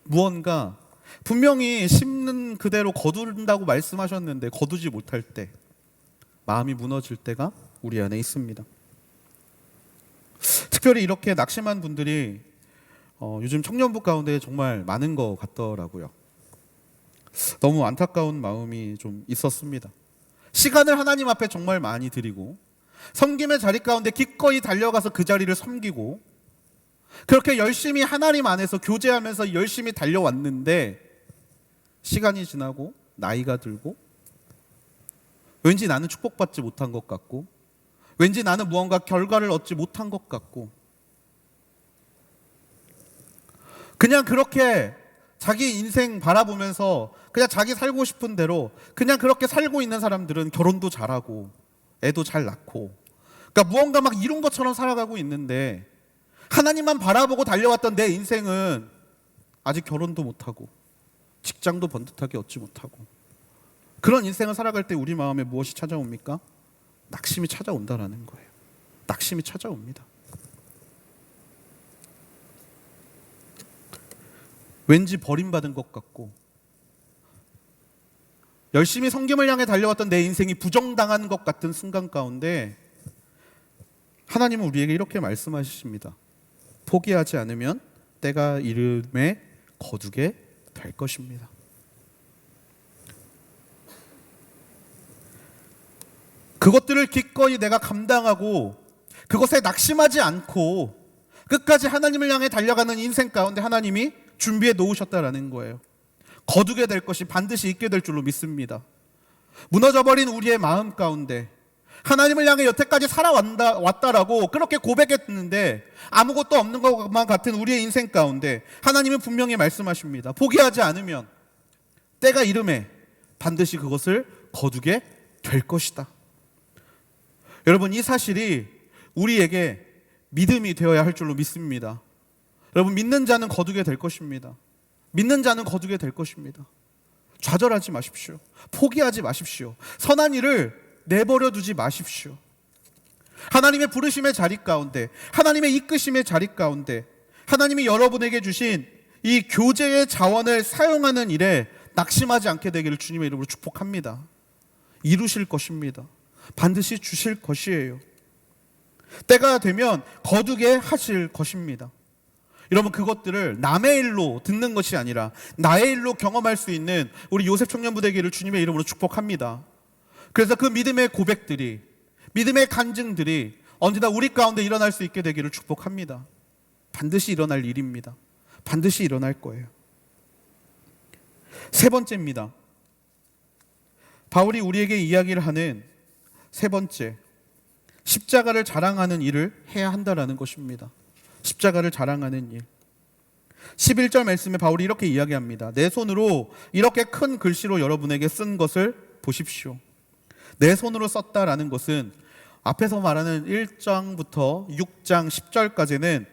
무언가 분명히 심는 그대로 거둔다고 말씀하셨는데 거두지 못할 때, 마음이 무너질 때가 우리 안에 있습니다. 특별히 이렇게 낙심한 분들이 요즘 청년부 가운데 정말 많은 것 같더라고요. 너무 안타까운 마음이 좀 있었습니다. 시간을 하나님 앞에 정말 많이 드리고 섬김의 자리 가운데 기꺼이 달려가서 그 자리를 섬기고 그렇게 열심히 하나님 안에서 교제하면서 열심히 달려왔는데 시간이 지나고 나이가 들고 왠지 나는 축복받지 못한 것 같고 왠지 나는 무언가 결과를 얻지 못한 것 같고 그냥 그렇게 자기 인생 바라보면서 그냥 자기 살고 싶은 대로 그냥 그렇게 살고 있는 사람들은 결혼도 잘하고 애도 잘 낳고, 그러니까 무언가 막 이룬 것처럼 살아가고 있는데 하나님만 바라보고 달려왔던 내 인생은 아직 결혼도 못하고 직장도 번듯하게 얻지 못하고, 그런 인생을 살아갈 때 우리 마음에 무엇이 찾아옵니까? 낙심이 찾아온다라는 거예요. 낙심이 찾아옵니다. 왠지 버림받은 것 같고 열심히 성김을 향해 달려왔던 내 인생이 부정당한 것 같은 순간 가운데 하나님은 우리에게 이렇게 말씀하십니다. 포기하지 않으면 때가 이름에 거두게 될 것입니다. 그것들을 기꺼이 내가 감당하고 그것에 낙심하지 않고 끝까지 하나님을 향해 달려가는 인생 가운데 하나님이 준비해 놓으셨다라는 거예요. 거두게 될 것이 반드시 있게 될 줄로 믿습니다. 무너져버린 우리의 마음 가운데 하나님을 향해 여태까지 살아왔다라고 그렇게 고백했는데 아무것도 없는 것만 같은 우리의 인생 가운데 하나님은 분명히 말씀하십니다. 포기하지 않으면 때가 이름에 반드시 그것을 거두게 될 것이다. 여러분, 이 사실이 우리에게 믿음이 되어야 할 줄로 믿습니다. 여러분, 믿는 자는 거두게 될 것입니다. 믿는 자는 거두게 될 것입니다. 좌절하지 마십시오. 포기하지 마십시오. 선한 일을 내버려 두지 마십시오. 하나님의 부르심의 자리 가운데, 하나님의 이끄심의 자리 가운데 하나님이 여러분에게 주신 이 교제의 자원을 사용하는 일에 낙심하지 않게 되기를 주님의 이름으로 축복합니다. 이루실 것입니다. 반드시 주실 것이에요. 때가 되면 거두게 하실 것입니다. 여러분, 그것들을 남의 일로 듣는 것이 아니라 나의 일로 경험할 수 있는 우리 요셉 청년부 되기를 주님의 이름으로 축복합니다. 그래서 그 믿음의 고백들이, 믿음의 간증들이 언제나 우리 가운데 일어날 수 있게 되기를 축복합니다. 반드시 일어날 일입니다. 반드시 일어날 거예요. 세 번째입니다. 바울이 우리에게 이야기를 하는 세 번째, 십자가를 자랑하는 일을 해야 한다라는 것입니다. 십자가를 자랑하는 일. 11절 말씀에 바울이 이렇게 이야기합니다. 내 손으로 이렇게 큰 글씨로 여러분에게 쓴 것을 보십시오. 내 손으로 썼다라는 것은 앞에서 말하는 1장부터 6장 10절까지는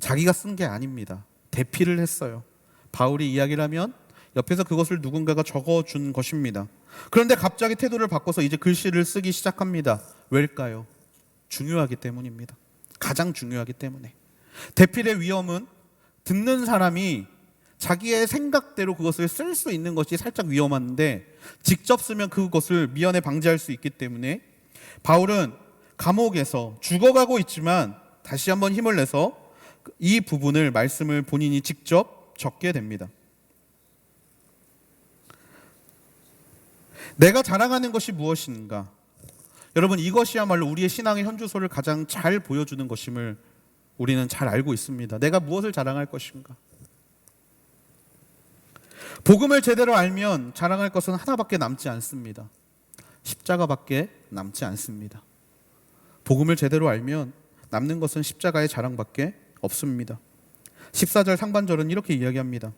자기가 쓴 게 아닙니다. 대피를 했어요. 바울이 이야기를 하면 옆에서 그것을 누군가가 적어준 것입니다. 그런데 갑자기 태도를 바꿔서 이제 글씨를 쓰기 시작합니다. 왜일까요? 중요하기 때문입니다. 가장 중요하기 때문에. 대필의 위험은 듣는 사람이 자기의 생각대로 그것을 쓸 수 있는 것이 살짝 위험한데, 직접 쓰면 그것을 미연에 방지할 수 있기 때문에 바울은 감옥에서 죽어가고 있지만 다시 한번 힘을 내서 이 부분을, 말씀을 본인이 직접 적게 됩니다. 내가 자랑하는 것이 무엇인가? 여러분, 이것이야말로 우리의 신앙의 현주소를 가장 잘 보여주는 것임을 우리는 잘 알고 있습니다. 내가 무엇을 자랑할 것인가? 복음을 제대로 알면 자랑할 것은 하나밖에 남지 않습니다. 십자가밖에 남지 않습니다. 복음을 제대로 알면 남는 것은 십자가의 자랑밖에 없습니다. 14절 상반절은 이렇게 이야기합니다.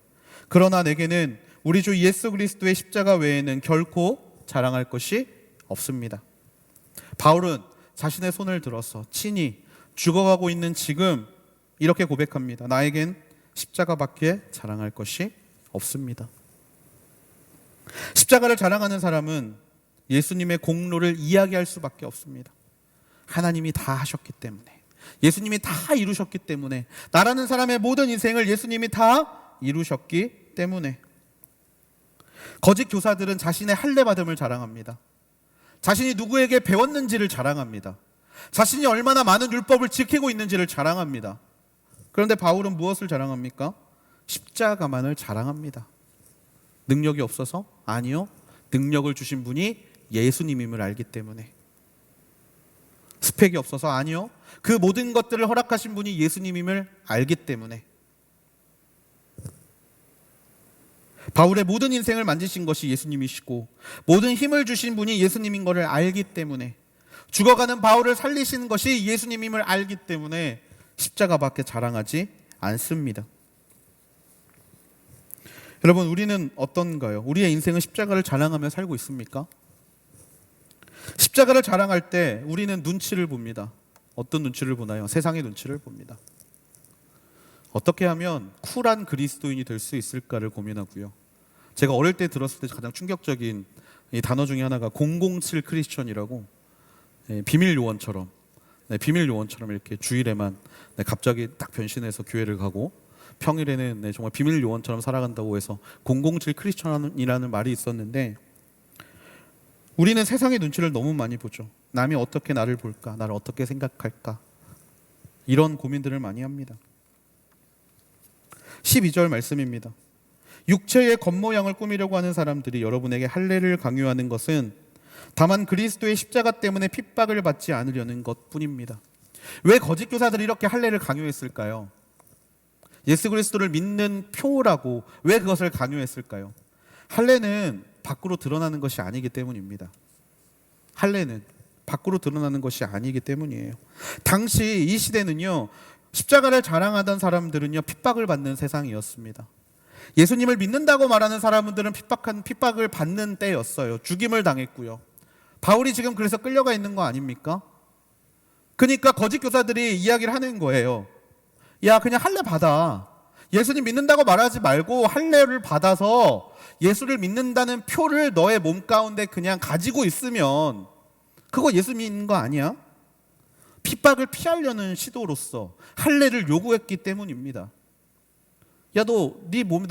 그러나 내게는 우리 주 예수 그리스도의 십자가 외에는 결코 자랑할 것이 없습니다. 바울은 자신의 손을 들어서 친히 죽어가고 있는 지금 이렇게 고백합니다. 나에겐 십자가밖에 자랑할 것이 없습니다. 십자가를 자랑하는 사람은 예수님의 공로를 이야기할 수밖에 없습니다. 하나님이 다 하셨기 때문에, 예수님이 다 이루셨기 때문에, 나라는 사람의 모든 인생을 예수님이 다 이루셨기 때문에. 거짓 교사들은 자신의 할례받음을 자랑합니다. 자신이 누구에게 배웠는지를 자랑합니다. 자신이 얼마나 많은 율법을 지키고 있는지를 자랑합니다. 그런데 바울은 무엇을 자랑합니까? 십자가만을 자랑합니다. 능력이 없어서? 아니요. 능력을 주신 분이 예수님임을 알기 때문에. 스펙이 없어서? 아니요. 그 모든 것들을 허락하신 분이 예수님임을 알기 때문에. 바울의 모든 인생을 만지신 것이 예수님이시고 모든 힘을 주신 분이 예수님인 것을 알기 때문에, 죽어가는 바울을 살리신 것이 예수님임을 알기 때문에 십자가밖에 자랑하지 않습니다. 여러분, 우리는 어떤가요? 우리의 인생은 십자가를 자랑하며 살고 있습니까? 십자가를 자랑할 때 우리는 눈치를 봅니다. 어떤 눈치를 보나요? 세상의 눈치를 봅니다. 어떻게 하면 쿨한 그리스도인이 될 수 있을까를 고민하고요. 제가 어릴 때 들었을 때 가장 충격적인 이 단어 중에 하나가 007 크리스천이라고, 비밀 요원처럼 이렇게 주일에만 갑자기 딱 변신해서 교회를 가고 평일에는 정말 비밀 요원처럼 살아간다고 해서 007 크리스천이라는 말이 있었는데, 우리는 세상의 눈치를 너무 많이 보죠. 남이 어떻게 나를 볼까? 나를 어떻게 생각할까? 이런 고민들을 많이 합니다. 12절 말씀입니다. 육체의 겉모양을 꾸미려고 하는 사람들이 여러분에게 할례를 강요하는 것은 다만 그리스도의 십자가 때문에 핍박을 받지 않으려는 것뿐입니다. 왜 거짓 교사들이 이렇게 할례를 강요했을까요? 예수 그리스도를 믿는 표라고 왜 그것을 강요했을까요? 할례는 밖으로 드러나는 것이 아니기 때문입니다. 할례는 밖으로 드러나는 것이 아니기 때문이에요. 당시 이 시대는요, 십자가를 자랑하던 사람들은요, 핍박을 받는 세상이었습니다. 예수님을 믿는다고 말하는 사람들은 핍박을 받는 때였어요. 죽임을 당했고요. 바울이 지금 그래서 끌려가 있는 거 아닙니까? 그러니까 거짓 교사들이 이야기를 하는 거예요. 야, 그냥 할례 받아. 예수님 믿는다고 말하지 말고 할례를 받아서 예수를 믿는다는 표를 너의 몸 가운데 그냥 가지고 있으면 그거 예수 믿는 거 아니야? 핍박을 피하려는 시도로서 할례를 요구했기 때문입니다. 야, 너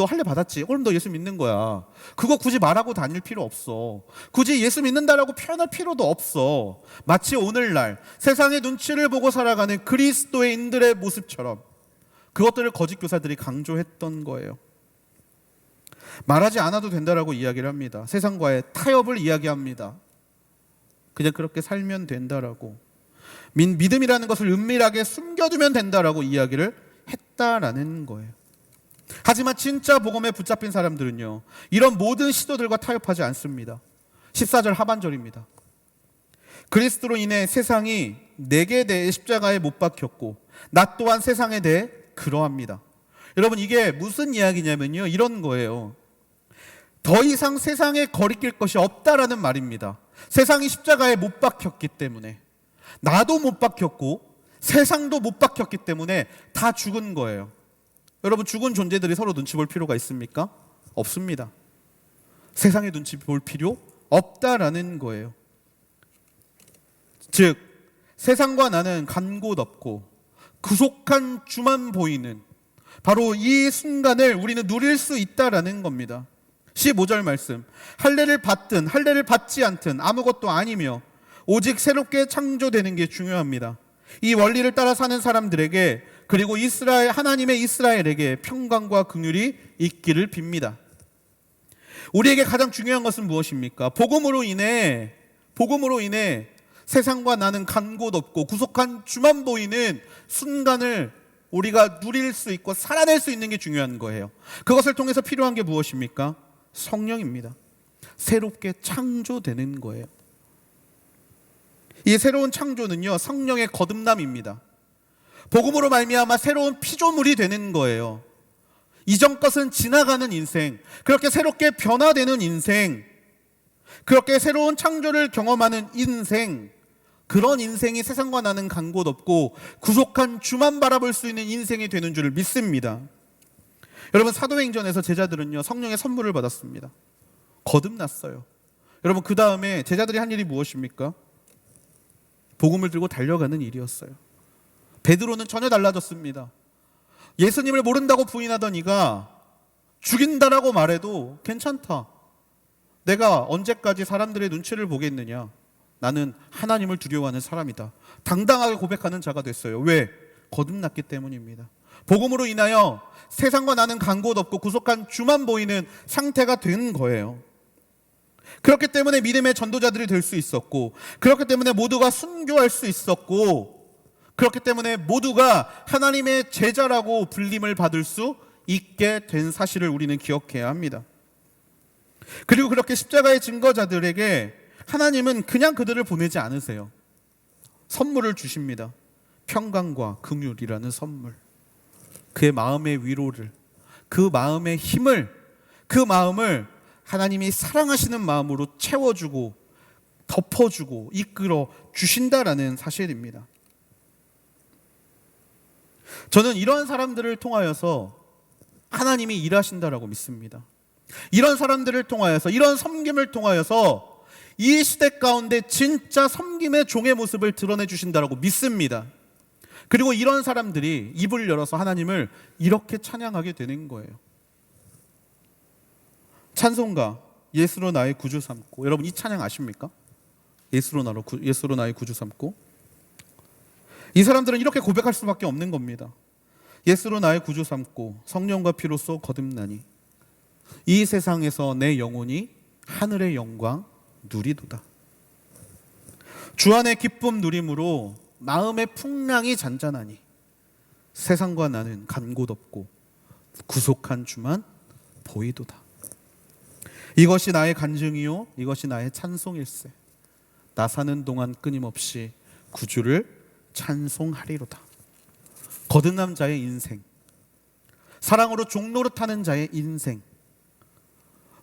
할례 받았지? 그럼 너 예수 믿는 거야. 그거 굳이 말하고 다닐 필요 없어. 굳이 예수 믿는다라고 표현할 필요도 없어. 마치 오늘날 세상의 눈치를 보고 살아가는 그리스도인들의 모습처럼 그것들을 거짓 교사들이 강조했던 거예요. 말하지 않아도 된다라고 이야기를 합니다. 세상과의 타협을 이야기합니다. 그냥 그렇게 살면 된다라고, 믿음이라는 것을 은밀하게 숨겨두면 된다라고 이야기를 했다라는 거예요. 하지만 진짜 복음에 붙잡힌 사람들은요, 이런 모든 시도들과 타협하지 않습니다. 14절 하반절입니다. 그리스도로 인해 세상이 내게 대해 십자가에 못 박혔고 나 또한 세상에 대해 그러합니다. 여러분, 이게 무슨 이야기냐면요, 이런 거예요. 더 이상 세상에 거리낄 것이 없다라는 말입니다. 세상이 십자가에 못 박혔기 때문에, 나도 못 박혔고 세상도 못 박혔기 때문에 다 죽은 거예요. 여러분, 죽은 존재들이 서로 눈치 볼 필요가 있습니까? 없습니다. 세상에 눈치 볼 필요 없다라는 거예요. 즉, 세상과 나는 간 곳 없고 구속한 주만 보이는 바로 이 순간을 우리는 누릴 수 있다라는 겁니다. 15절 말씀, 할례를 받든 할례를 받지 않든 아무것도 아니며 오직 새롭게 창조되는 게 중요합니다. 이 원리를 따라 사는 사람들에게, 그리고 이스라엘, 하나님의 이스라엘에게 평강과 긍휼이 있기를 빕니다. 우리에게 가장 중요한 것은 무엇입니까? 복음으로 인해 세상과 나는 간 곳 없고 구속한 주만 보이는 순간을 우리가 누릴 수 있고 살아낼 수 있는 게 중요한 거예요. 그것을 통해서 필요한 게 무엇입니까? 성령입니다. 새롭게 창조되는 거예요. 이 새로운 창조는요, 성령의 거듭남입니다. 복음으로 말미암아 새로운 피조물이 되는 거예요. 이전 것은 지나가는 인생, 그렇게 새롭게 변화되는 인생, 그렇게 새로운 창조를 경험하는 인생, 그런 인생이 세상과 나는 간 곳 없고 구속한 주만 바라볼 수 있는 인생이 되는 줄 믿습니다. 여러분, 사도행전에서 제자들은요, 성령의 선물을 받았습니다. 거듭났어요. 여러분, 그 다음에 제자들이 한 일이 무엇입니까? 복음을 들고 달려가는 일이었어요. 베드로는 전혀 달라졌습니다. 예수님을 모른다고 부인하던 이가 죽인다라고 말해도 괜찮다. 내가 언제까지 사람들의 눈치를 보겠느냐. 나는 하나님을 두려워하는 사람이다. 당당하게 고백하는 자가 됐어요. 왜? 거듭났기 때문입니다. 복음으로 인하여 세상과 나는 간 곳 없고 구속한 주만 보이는 상태가 된 거예요. 그렇기 때문에 믿음의 전도자들이 될 수 있었고, 그렇기 때문에 모두가 순교할 수 있었고, 그렇기 때문에 모두가 하나님의 제자라고 불림을 받을 수 있게 된 사실을 우리는 기억해야 합니다. 그리고 그렇게 십자가의 증거자들에게 하나님은 그냥 그들을 보내지 않으세요. 선물을 주십니다. 평강과 긍휼이라는 선물. 그의 마음의 위로를, 그 마음의 힘을, 그 마음을 하나님이 사랑하시는 마음으로 채워주고 덮어주고 이끌어 주신다라는 사실입니다. 저는 이런 사람들을 통하여서 하나님이 일하신다라고 믿습니다. 이런 사람들을 통하여서, 이런 섬김을 통하여서 이 시대 가운데 진짜 섬김의 종의 모습을 드러내 주신다라고 믿습니다. 그리고 이런 사람들이 입을 열어서 하나님을 이렇게 찬양하게 되는 거예요. 찬송가, 예수로 나의 구주 삼고. 여러분, 이 찬양 아십니까? 예수로 나의 구주 삼고. 이 사람들은 이렇게 고백할 수밖에 없는 겁니다. 예수로 나의 구주 삼고 성령과 피로써 거듭나니 이 세상에서 내 영혼이 하늘의 영광 누리도다. 주 안의 기쁨 누림으로 마음의 풍랑이 잔잔하니 세상과 나는 간 곳 없고 구속한 주만 보이도다. 이것이 나의 간증이요 이것이 나의 찬송일세. 나 사는 동안 끊임없이 구주를 찬송하리로다. 거듭난 자의 인생, 사랑으로 종노릇하는 자의 인생,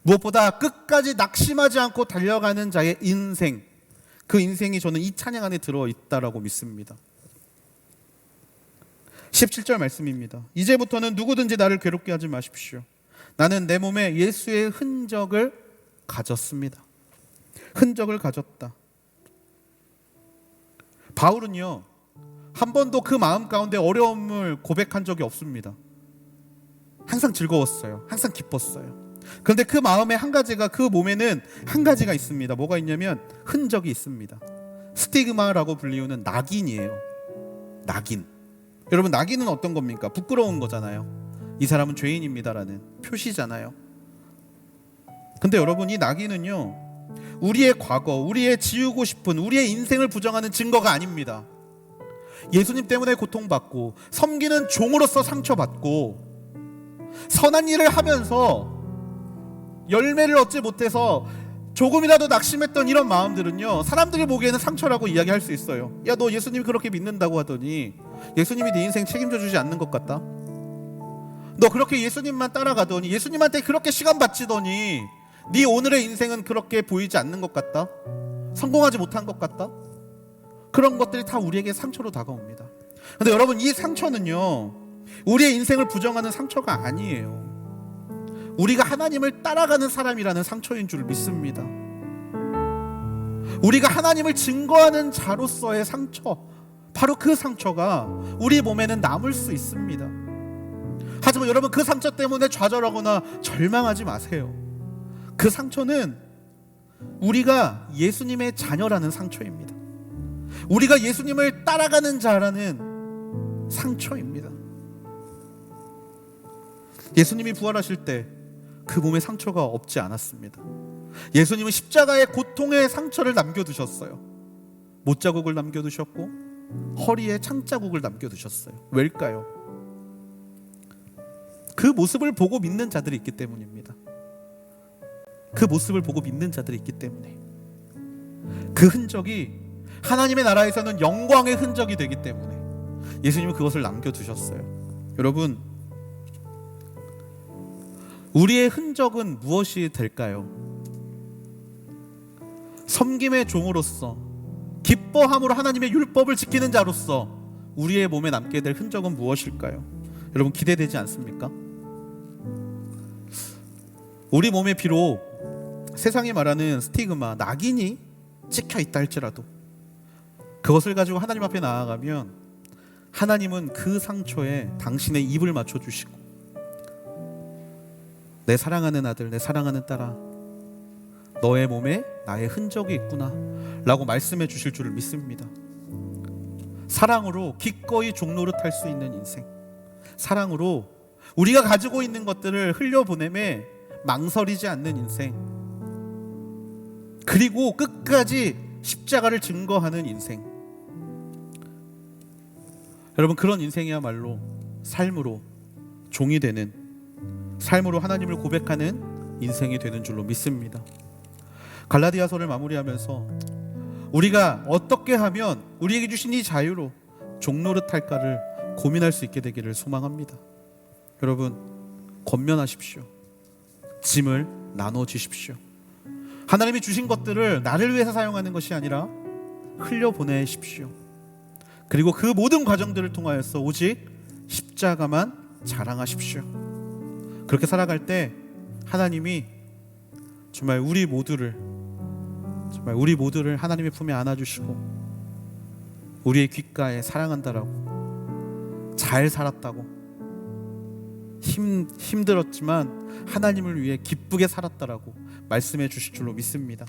무엇보다 끝까지 낙심하지 않고 달려가는 자의 인생, 그 인생이 저는 이 찬양 안에 들어있다라고 믿습니다. 17절 말씀입니다. 이제부터는 누구든지 나를 괴롭게 하지 마십시오. 나는 내 몸에 예수의 흔적을 가졌습니다. 흔적을 가졌다. 바울은요, 한 번도 그 마음 가운데 어려움을 고백한 적이 없습니다. 항상 즐거웠어요. 항상 기뻤어요. 그런데 그 마음에 한 가지가, 그 몸에는 한 가지가 있습니다. 뭐가 있냐면 흔적이 있습니다. 스티그마라고 불리우는 낙인이에요. 낙인. 여러분, 낙인은 어떤 겁니까? 부끄러운 거잖아요. 이 사람은 죄인입니다라는 표시잖아요. 근데 여러분, 이 낙인은요, 우리의 과거, 우리의 지우고 싶은, 우리의 인생을 부정하는 증거가 아닙니다. 예수님 때문에 고통받고 섬기는 종으로서 상처받고 선한 일을 하면서 열매를 얻지 못해서 조금이라도 낙심했던 이런 마음들은요, 사람들이 보기에는 상처라고 이야기할 수 있어요. 야, 너 예수님이 그렇게 믿는다고 하더니 예수님이 네 인생 책임져 주지 않는 것 같다. 너 그렇게 예수님만 따라가더니, 예수님한테 그렇게 시간 바치더니 네 오늘의 인생은 그렇게 보이지 않는 것 같다. 성공하지 못한 것 같다. 그런 것들이 다 우리에게 상처로 다가옵니다. 근데 여러분, 이 상처는요, 우리의 인생을 부정하는 상처가 아니에요. 우리가 하나님을 따라가는 사람이라는 상처인 줄 믿습니다. 우리가 하나님을 증거하는 자로서의 상처, 바로 그 상처가 우리 몸에는 남을 수 있습니다. 하지만 여러분, 그 상처 때문에 좌절하거나 절망하지 마세요. 그 상처는 우리가 예수님의 자녀라는 상처입니다. 우리가 예수님을 따라가는 자라는 상처입니다. 예수님이 부활하실 때 그 몸에 상처가 없지 않았습니다. 예수님은 십자가의 고통의 상처를 남겨두셨어요. 못자국을 남겨두셨고 허리에 창자국을 남겨두셨어요. 왜일까요? 그 모습을 보고 믿는 자들이 있기 때문입니다. 그 모습을 보고 믿는 자들이 있기 때문에, 그 흔적이 하나님의 나라에서는 영광의 흔적이 되기 때문에 예수님은 그것을 남겨두셨어요. 여러분, 우리의 흔적은 무엇이 될까요? 섬김의 종으로서, 기뻐함으로 하나님의 율법을 지키는 자로서 우리의 몸에 남게 될 흔적은 무엇일까요? 여러분, 기대되지 않습니까? 우리 몸에 비록 세상이 말하는 스티그마, 낙인이 찍혀 있다 할지라도 그것을 가지고 하나님 앞에 나아가면 하나님은 그 상처에 당신의 입을 맞춰주시고, 내 사랑하는 아들, 내 사랑하는 딸아, 너의 몸에 나의 흔적이 있구나 라고 말씀해 주실 줄을 믿습니다. 사랑으로 기꺼이 종노릇할 수 있는 인생, 사랑으로 우리가 가지고 있는 것들을 흘려보내매 망설이지 않는 인생, 그리고 끝까지 십자가를 증거하는 인생. 여러분, 그런 인생이야말로 삶으로 종이 되는, 삶으로 하나님을 고백하는 인생이 되는 줄로 믿습니다. 갈라디아서를 마무리하면서 우리가 어떻게 하면 우리에게 주신 이 자유로 종노릇할까를 고민할 수 있게 되기를 소망합니다. 여러분, 권면하십시오. 짐을 나눠주십시오. 하나님이 주신 것들을 나를 위해서 사용하는 것이 아니라 흘려보내십시오. 그리고 그 모든 과정들을 통하여서 오직 십자가만 자랑하십시오. 그렇게 살아갈 때 하나님이 정말 우리 모두를 하나님의 품에 안아주시고 우리의 귓가에 사랑한다라고, 잘 살았다고, 힘들었지만 하나님을 위해 기쁘게 살았다라고 말씀해 주실 줄로 믿습니다.